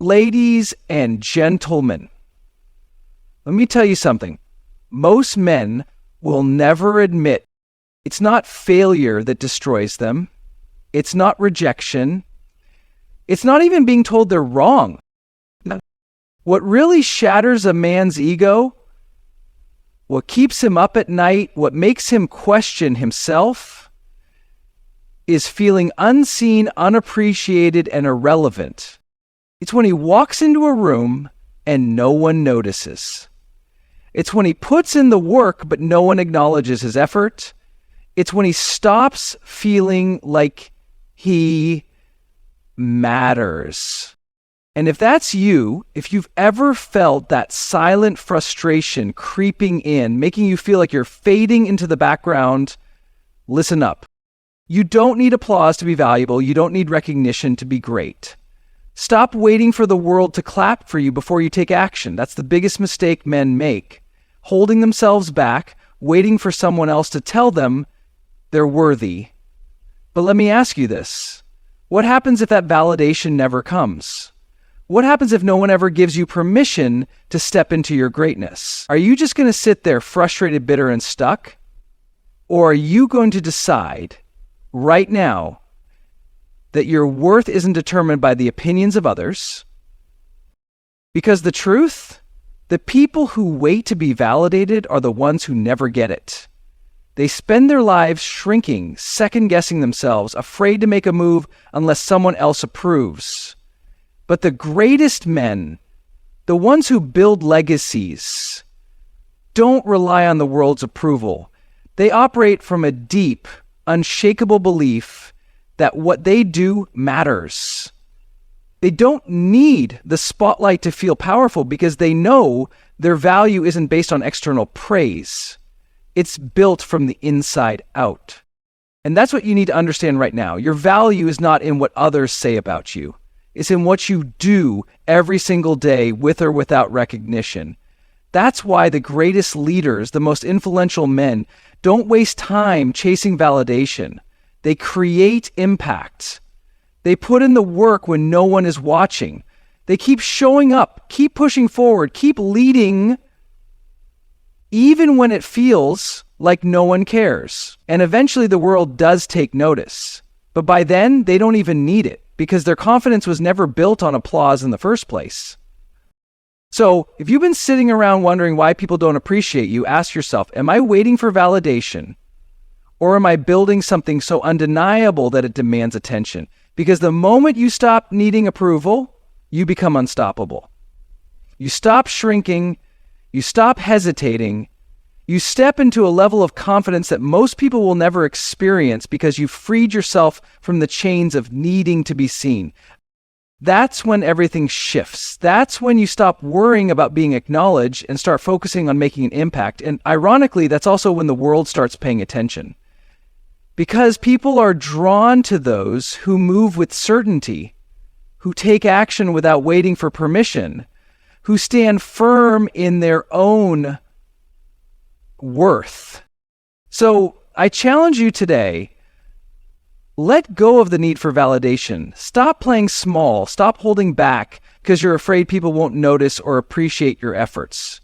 Ladies and gentlemen, let me tell you something. Most men will never admit it's not failure that destroys them. It's not rejection. It's not even being told they're wrong. What really shatters a man's ego, what keeps him up at night, what makes him question himself, is feeling unseen, unappreciated, and irrelevant. It's when he walks into a room and no one notices. It's when he puts in the work but no one acknowledges his effort. It's when he stops feeling like he matters. And if that's you, if you've ever felt that silent frustration creeping in, making you feel like you're fading into the background, listen up. You don't need applause to be valuable. You don't need recognition to be great. Stop waiting for the world to clap for you before you take action. That's the biggest mistake men make. Holding themselves back, waiting for someone else to tell them they're worthy. But let me ask you this. What happens if that validation never comes? What happens if no one ever gives you permission to step into your greatness? Are you just going to sit there frustrated, bitter, and stuck? Or are you going to decide right now that your worth isn't determined by the opinions of others? Because the truth, the people who wait to be validated are the ones who never get it. They spend their lives shrinking, second-guessing themselves, afraid to make a move unless someone else approves. But the greatest men, the ones who build legacies, don't rely on the world's approval. They operate from a deep, unshakable belief that what they do matters. They don't need the spotlight to feel powerful because they know their value isn't based on external praise. It's built from the inside out. And that's what you need to understand right now. Your value is not in what others say about you. It's in what you do every single day with or without recognition. That's why the greatest leaders, the most influential men, don't waste time chasing validation. They create impact. They put in the work when no one is watching. They keep showing up, keep pushing forward, keep leading, even when it feels like no one cares. And eventually the world does take notice. But by then, they don't even need it because their confidence was never built on applause in the first place. So if you've been sitting around wondering why people don't appreciate you, ask yourself, am I waiting for validation? Or am I building something so undeniable that it demands attention? Because the moment you stop needing approval, you become unstoppable. You stop shrinking, you stop hesitating, you step into a level of confidence that most people will never experience because you've freed yourself from the chains of needing to be seen. That's when everything shifts. That's when you stop worrying about being acknowledged and start focusing on making an impact. And ironically, that's also when the world starts paying attention. Because people are drawn to those who move with certainty, who take action without waiting for permission, who stand firm in their own worth. So I challenge you today, let go of the need for validation. Stop playing small. Stop holding back because you're afraid people won't notice or appreciate your efforts.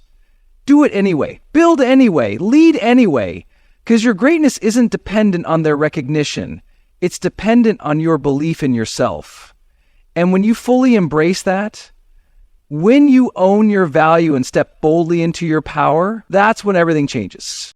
Do it anyway. Build anyway. Lead anyway. Because your greatness isn't dependent on their recognition. It's dependent on your belief in yourself. And when you fully embrace that, when you own your value and step boldly into your power, that's when everything changes.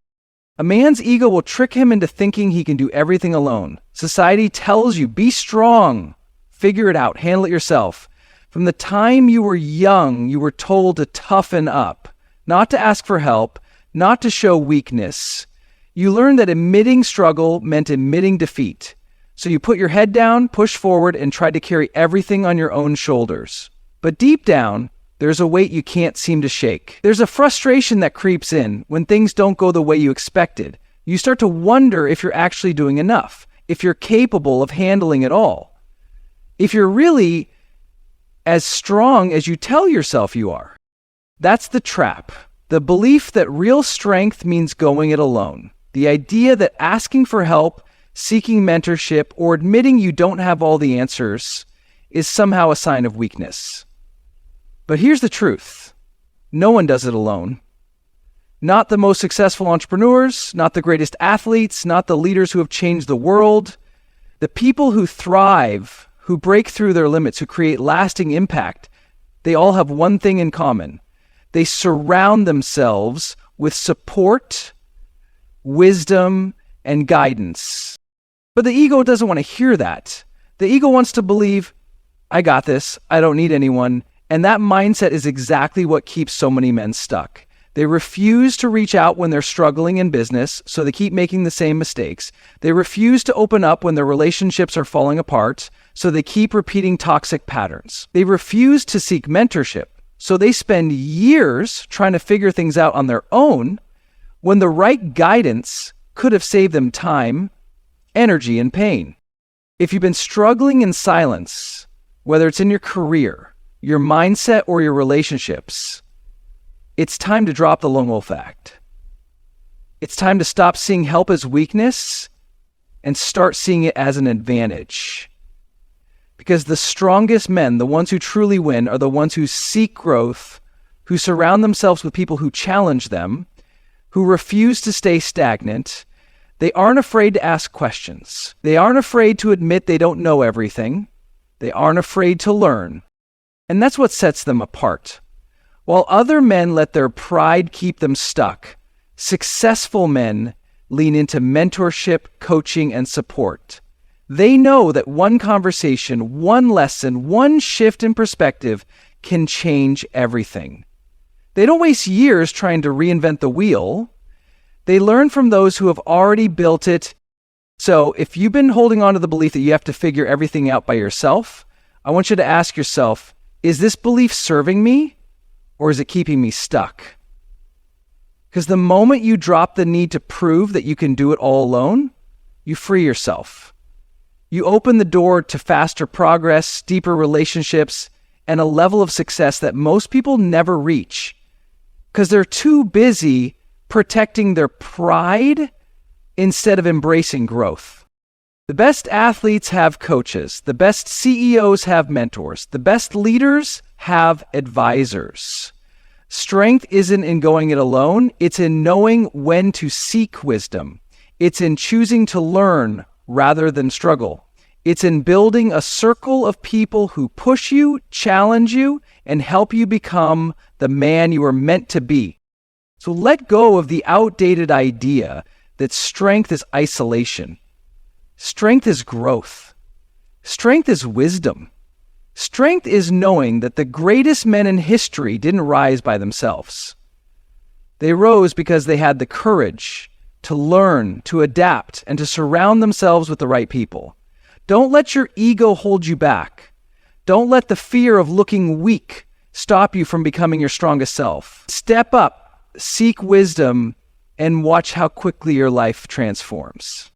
A man's ego will trick him into thinking he can do everything alone. Society tells you, be strong, figure it out, handle it yourself. From the time you were young, you were told to toughen up, not to ask for help, not to show weakness. You learned that admitting struggle meant admitting defeat. So you put your head down, push forward, and tried to carry everything on your own shoulders. But deep down, there's a weight you can't seem to shake. There's a frustration that creeps in when things don't go the way you expected. You start to wonder if you're actually doing enough, if you're capable of handling it all, if you're really as strong as you tell yourself you are. That's the trap. The belief that real strength means going it alone. The idea that asking for help, seeking mentorship, or admitting you don't have all the answers is somehow a sign of weakness. But here's the truth. No one does it alone. Not the most successful entrepreneurs, not the greatest athletes, not the leaders who have changed the world. The people who thrive, who break through their limits, who create lasting impact, they all have one thing in common. They surround themselves with support, wisdom, and guidance. But the ego doesn't want to hear that. The ego wants to believe, I got this, I don't need anyone. And that mindset is exactly what keeps so many men stuck. They refuse to reach out when they're struggling in business, so they keep making the same mistakes. They refuse to open up when their relationships are falling apart, so they keep repeating toxic patterns. They refuse to seek mentorship, so they spend years trying to figure things out on their own when the right guidance could have saved them time, energy, and pain. If you've been struggling in silence, whether it's in your career, your mindset, or your relationships, it's time to drop the lone wolf act. It's time to stop seeing help as weakness and start seeing it as an advantage. Because the strongest men, the ones who truly win, are the ones who seek growth, who surround themselves with people who challenge them, who refuse to stay stagnant. They aren't afraid to ask questions. They aren't afraid to admit they don't know everything. They aren't afraid to learn. And that's what sets them apart. While other men let their pride keep them stuck, successful men lean into mentorship, coaching, and support. They know that one conversation, one lesson, one shift in perspective can change everything. They don't waste years trying to reinvent the wheel. They learn from those who have already built it. So if you've been holding on to the belief that you have to figure everything out by yourself, I want you to ask yourself, is this belief serving me? Or is it keeping me stuck? Because the moment you drop the need to prove that you can do it all alone, you free yourself. You open the door to faster progress, deeper relationships, and a level of success that most people never reach because they're too busy protecting their pride instead of embracing growth. The best athletes have coaches. The best CEOs have mentors. The best leaders have advisors. Strength isn't in going it alone. It's in knowing when to seek wisdom. It's in choosing to learn rather than struggle. It's in building a circle of people who push you, challenge you, and help you become the man you are meant to be. So let go of the outdated idea that strength is isolation. Strength is growth. Strength is wisdom. Strength is knowing that the greatest men in history didn't rise by themselves. They rose because they had the courage to learn, to adapt, and to surround themselves with the right people. Don't let your ego hold you back. Don't let the fear of looking weak stop you from becoming your strongest self. Step up, seek wisdom, and watch how quickly your life transforms.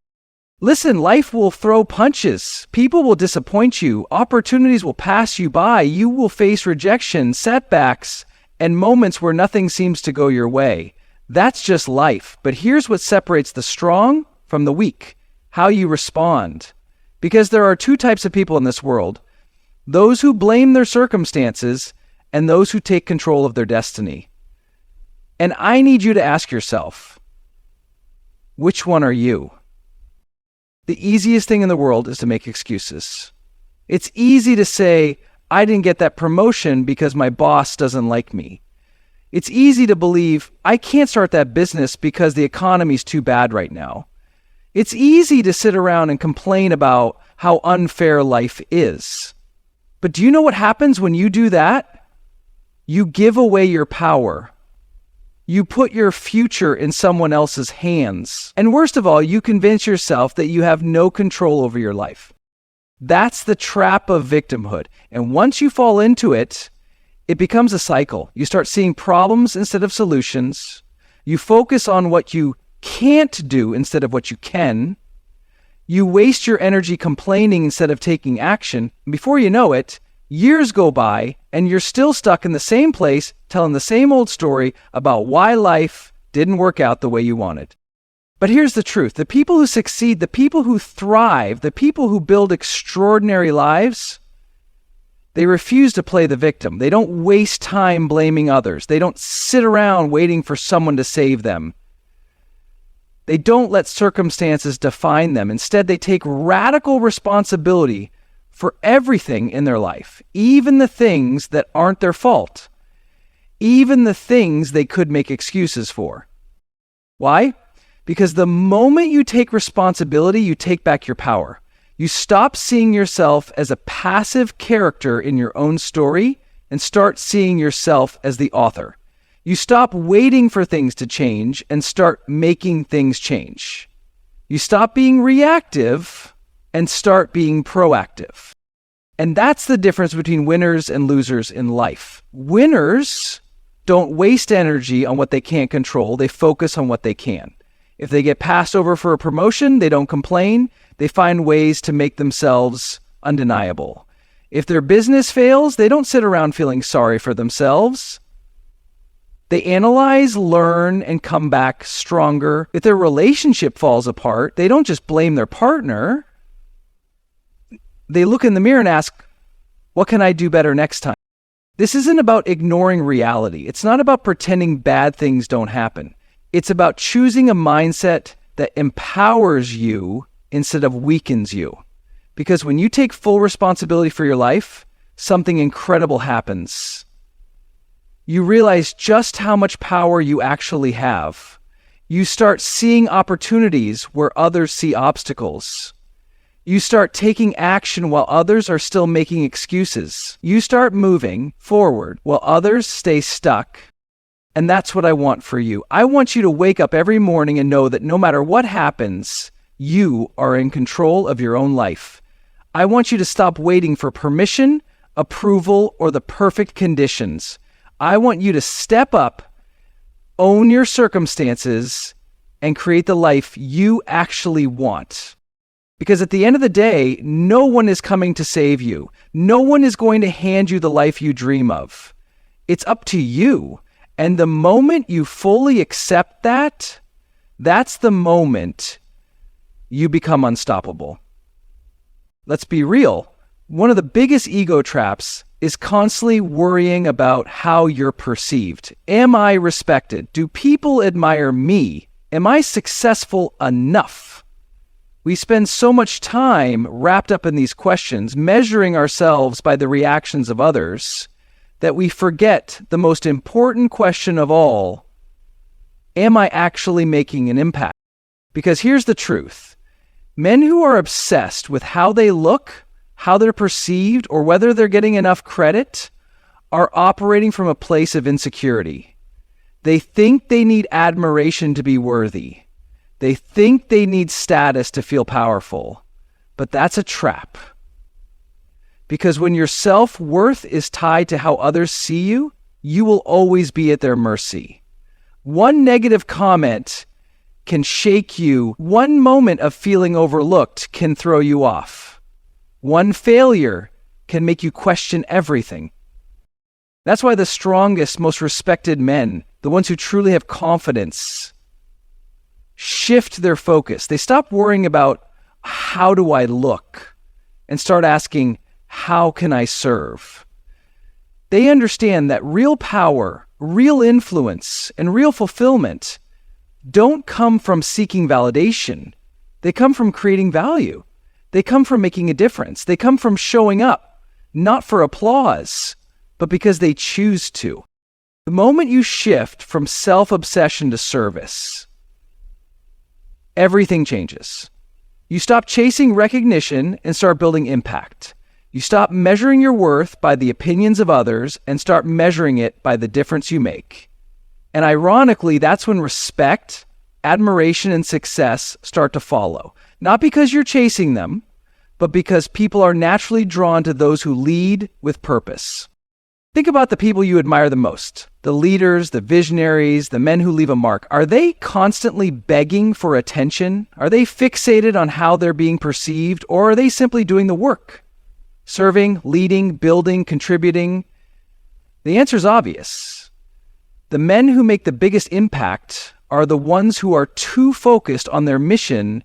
Listen, life will throw punches. People will disappoint you. Opportunities will pass you by. You will face rejection, setbacks, and moments where nothing seems to go your way. That's just life. But here's what separates the strong from the weak: how you respond. Because there are two types of people in this world: those who blame their circumstances and those who take control of their destiny. And I need you to ask yourself, which one are you? The easiest thing in the world is to make excuses. It's easy to say, I didn't get that promotion because my boss doesn't like me. It's easy to believe, I can't start that business because the economy's too bad right now. It's easy to sit around and complain about how unfair life is. But do you know what happens when you do that? You give away your power. You put your future in someone else's hands. And worst of all, you convince yourself that you have no control over your life. That's the trap of victimhood. And once you fall into it, it becomes a cycle. You start seeing problems instead of solutions. You focus on what you can't do instead of what you can. You waste your energy complaining instead of taking action. And before you know it, years go by and you're still stuck in the same place, telling the same old story about why life didn't work out the way you wanted. But here's the truth. The people who succeed, the people who thrive, the people who build extraordinary lives, They refuse to play the victim. They don't waste time blaming others. They don't sit around waiting for someone to save them. They don't let circumstances define them. Instead, they take radical responsibility for everything in their life, even the things that aren't their fault, even the things they could make excuses for. Why? Because the moment you take responsibility, you take back your power. You stop seeing yourself as a passive character in your own story and start seeing yourself as the author. You stop waiting for things to change and start making things change. You stop being reactive and start being proactive. And that's the difference between winners and losers in life. Winners don't waste energy on what they can't control. They focus on what they can. If they get passed over for a promotion, they don't complain. They find ways to make themselves undeniable. If their business fails, they don't sit around feeling sorry for themselves. They analyze, learn, and come back stronger. If their relationship falls apart, they don't just blame their partner. They look in the mirror and ask, what can I do better next time? This isn't about ignoring reality. It's not about pretending bad things don't happen. It's about choosing a mindset that empowers you instead of weakens you. Because when you take full responsibility for your life, something incredible happens. You realize just how much power you actually have. You start seeing opportunities where others see obstacles. You start taking action while others are still making excuses. You start moving forward while others stay stuck. And that's what I want for you. I want you to wake up every morning and know that no matter what happens, you are in control of your own life. I want you to stop waiting for permission, approval, or the perfect conditions. I want you to step up, own your circumstances, and create the life you actually want. Because at the end of the day, no one is coming to save you. No one is going to hand you the life you dream of. It's up to you. And the moment you fully accept that, that's the moment you become unstoppable. Let's be real. One of the biggest ego traps is constantly worrying about how you're perceived. Am I respected? Do people admire me? Am I successful enough? We spend so much time wrapped up in these questions, measuring ourselves by the reactions of others, that we forget the most important question of all: am I actually making an impact? Because here's the truth. Men who are obsessed with how they look, how they're perceived, or whether they're getting enough credit are operating from a place of insecurity. They think they need admiration to be worthy. They think they need status to feel powerful. But that's a trap. Because when your self-worth is tied to how others see you, you will always be at their mercy. One negative comment can shake you. One moment of feeling overlooked can throw you off. One failure can make you question everything. That's why the strongest, most respected men, the ones who truly have confidence, shift their focus. They stop worrying about how do I look and start asking, how can I serve? They understand that real power, real influence, and real fulfillment don't come from seeking validation. They come from creating value. They come from making a difference. They come from showing up, not for applause, but because they choose to. The moment you shift from self-obsession to service, everything changes. You stop chasing recognition and start building impact. You stop measuring your worth by the opinions of others and start measuring it by the difference you make. And ironically, that's when respect, admiration, and success start to follow. Not because you're chasing them, but because people are naturally drawn to those who lead with purpose. Think about the people you admire the most. The leaders, the visionaries, the men who leave a mark. Are they constantly begging for attention? Are they fixated on how they're being perceived? Or are they simply doing the work? Serving, leading, building, contributing? The answer is obvious. The men who make the biggest impact are the ones who are too focused on their mission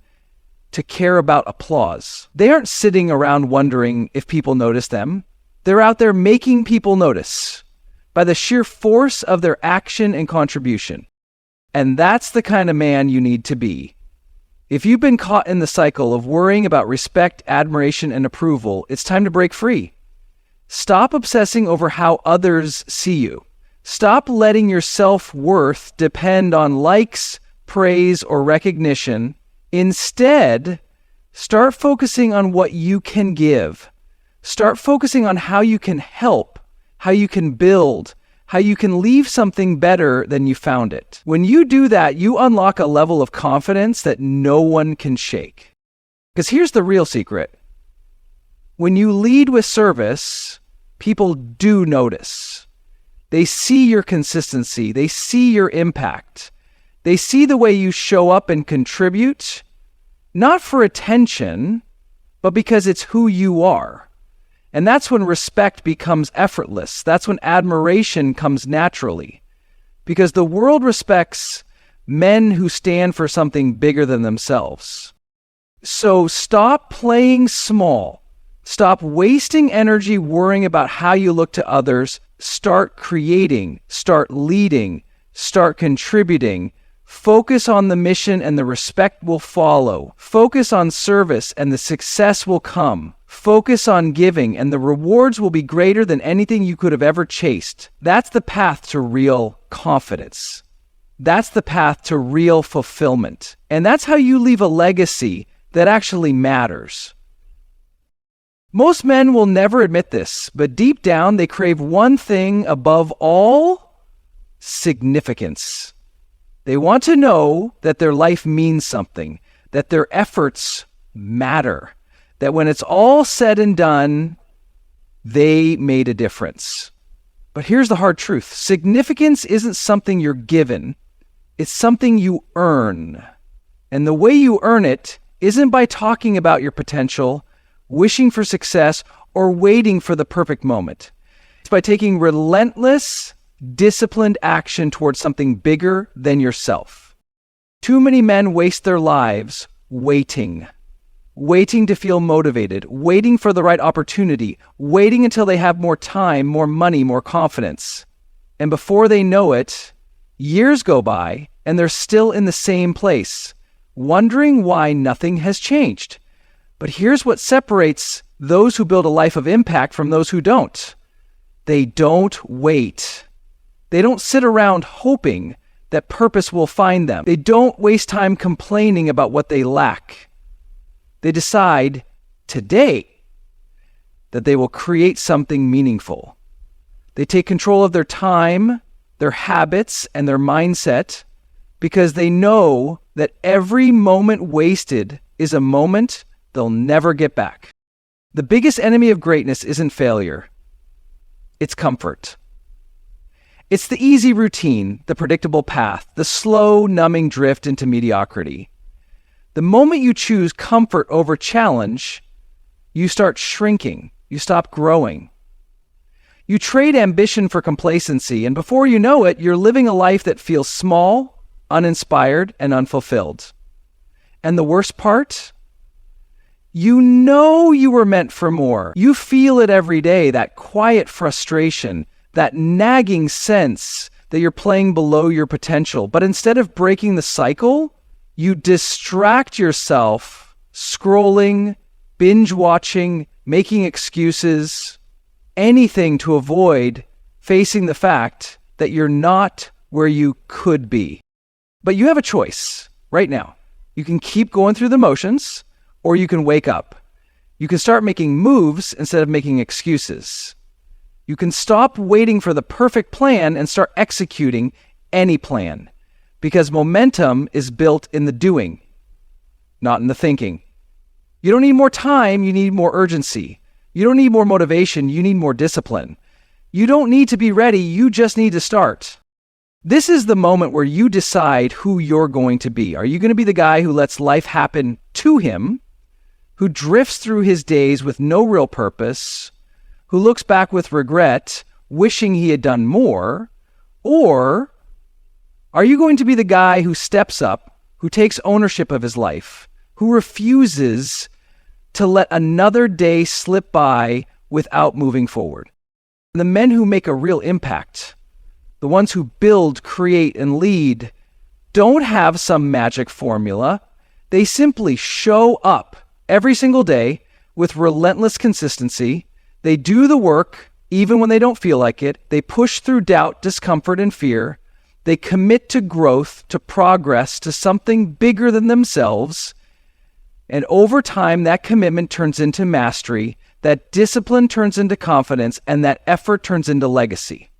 to care about applause. They aren't sitting around wondering if people notice them. They're out there making people notice by the sheer force of their action and contribution. And that's the kind of man you need to be. If you've been caught in the cycle of worrying about respect, admiration, and approval, it's time to break free. Stop obsessing over how others see you. Stop letting your self-worth depend on likes, praise, or recognition. Instead, start focusing on what you can give. Start focusing on how you can help, how you can build, how you can leave something better than you found it. When you do that, you unlock a level of confidence that no one can shake. Because here's the real secret. When you lead with service, people do notice. They see your consistency. They see your impact. They see the way you show up and contribute, not for attention, but because it's who you are. And that's when respect becomes effortless. That's when admiration comes naturally. Because the world respects men who stand for something bigger than themselves. So stop playing small. Stop wasting energy worrying about how you look to others. Start creating, start leading, start contributing. Focus on the mission and the respect will follow. Focus on service and the success will come. Focus on giving and the rewards will be greater than anything you could have ever chased. That's the path to real confidence. That's the path to real fulfillment. And that's how you leave a legacy that actually matters. Most men will never admit this, but deep down they crave one thing above all: significance. They want to know that their life means something, that their efforts matter, that when it's all said and done, they made a difference. But here's the hard truth. Significance isn't something you're given. It's something you earn. And the way you earn it isn't by talking about your potential, wishing for success, or waiting for the perfect moment. It's by taking relentless, disciplined action towards something bigger than yourself. Too many men waste their lives waiting to feel motivated, waiting for the right opportunity, waiting until they have more time, more money, more confidence. And before they know it, years go by and they're still in the same place, wondering why nothing has changed. But here's what separates those who build a life of impact from those who don't. They don't wait. They don't sit around hoping that purpose will find them. They don't waste time complaining about what they lack. They decide today that they will create something meaningful. They take control of their time, their habits, and their mindset because they know that every moment wasted is a moment they'll never get back. The biggest enemy of greatness isn't failure. It's comfort. It's the easy routine, the predictable path, the slow, numbing drift into mediocrity. The moment you choose comfort over challenge, you start shrinking. You stop growing. You trade ambition for complacency, and before you know it, you're living a life that feels small, uninspired, and unfulfilled. And the worst part? You know you were meant for more. You feel it every day, that quiet frustration, that nagging sense that you're playing below your potential. But instead of breaking the cycle, you distract yourself scrolling, binge watching, making excuses, anything to avoid facing the fact that you're not where you could be. But you have a choice right now. You can keep going through the motions, or you can wake up. You can start making moves instead of making excuses. You can stop waiting for the perfect plan and start executing any plan, because momentum is built in the doing, not in the thinking. You don't need more time, you need more urgency. You don't need more motivation, you need more discipline. You don't need to be ready, you just need to start. This is the moment where you decide who you're going to be. Are you going to be the guy who lets life happen to him, who drifts through his days with no real purpose, who looks back with regret, wishing he had done more? Or are you going to be the guy who steps up, who takes ownership of his life, who refuses to let another day slip by without moving forward. The men who make a real impact, the ones who build, create, and lead, don't have some magic formula. They simply show up every single day with relentless consistency. They do the work even when they don't feel like it. They push through doubt, discomfort, and fear. They commit to growth, to progress, to something bigger than themselves. And over time, that commitment turns into mastery, that discipline turns into confidence, and that effort turns into legacy.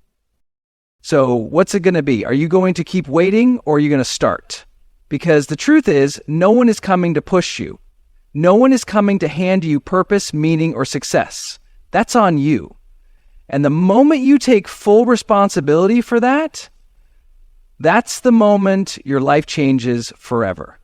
So what's it going to be? Are you going to keep waiting, or are you going to start? Because the truth is, no one is coming to push you. No one is coming to hand you purpose, meaning, or success. That's on you. And the moment you take full responsibility for that, that's the moment your life changes forever.